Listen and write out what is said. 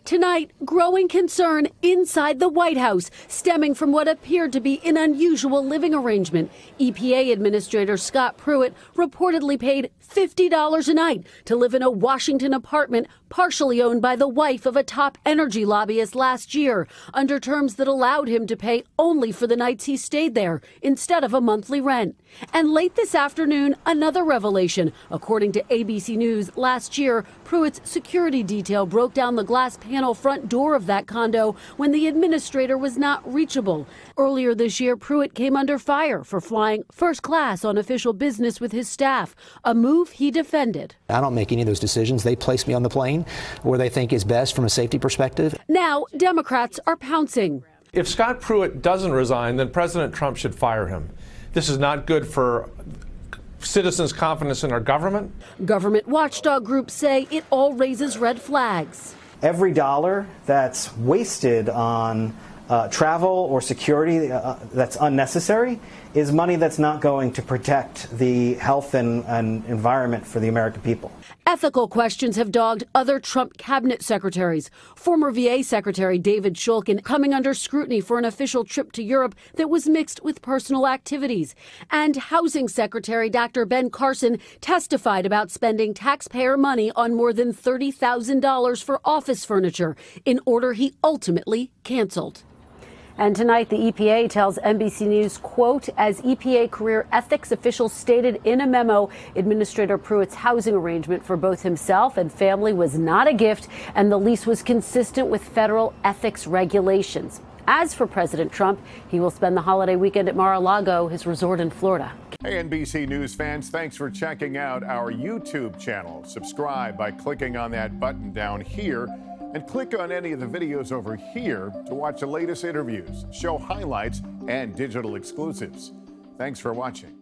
Tonight, growing concern inside the White House, stemming from what appeared to be an unusual living arrangement. EPA Administrator Scott Pruitt reportedly paid $50 a night to live in a Washington apartment partially owned by the wife of a top energy lobbyist last year, under terms that allowed him to pay only for the nights he stayed there instead of a monthly rent. And late this afternoon, another revelation. According to ABC News, last year, Pruitt's security detail broke down the glass panel front door of that condo when the administrator was not reachable. Earlier this year, Pruitt came under fire for flying first class on official business with his staff, a move he defended. I don't make any of those decisions. They place me on the plane where they think is best from a safety perspective. Now, Democrats are pouncing. If Scott Pruitt doesn't resign, then President Trump should fire him. This is not good for citizens' confidence in our government. Government watchdog groups say it all raises red flags. Every dollar that's wasted on travel or security that's unnecessary is money that's not going to protect the health and environment for the American people. Ethical questions have dogged other Trump cabinet secretaries. Former VA Secretary David Shulkin coming under scrutiny for an official trip to Europe that was mixed with personal activities. And Housing Secretary Dr. Ben Carson testified about spending taxpayer money on more than $30,000 for office furniture, an order he ultimately canceled. And tonight, the EPA tells NBC News, quote, as EPA career ethics officials stated in a memo, Administrator Pruitt's housing arrangement for both himself and family was not a gift, and the lease was consistent with federal ethics regulations. As for President Trump, he will spend the holiday weekend at Mar-a-Lago, his resort in Florida. Hey, NBC News fans, thanks for checking out our YouTube channel. Subscribe by clicking on that button down here, and click on any of the videos over here to watch the latest interviews, show highlights, and digital exclusives. Thanks for watching.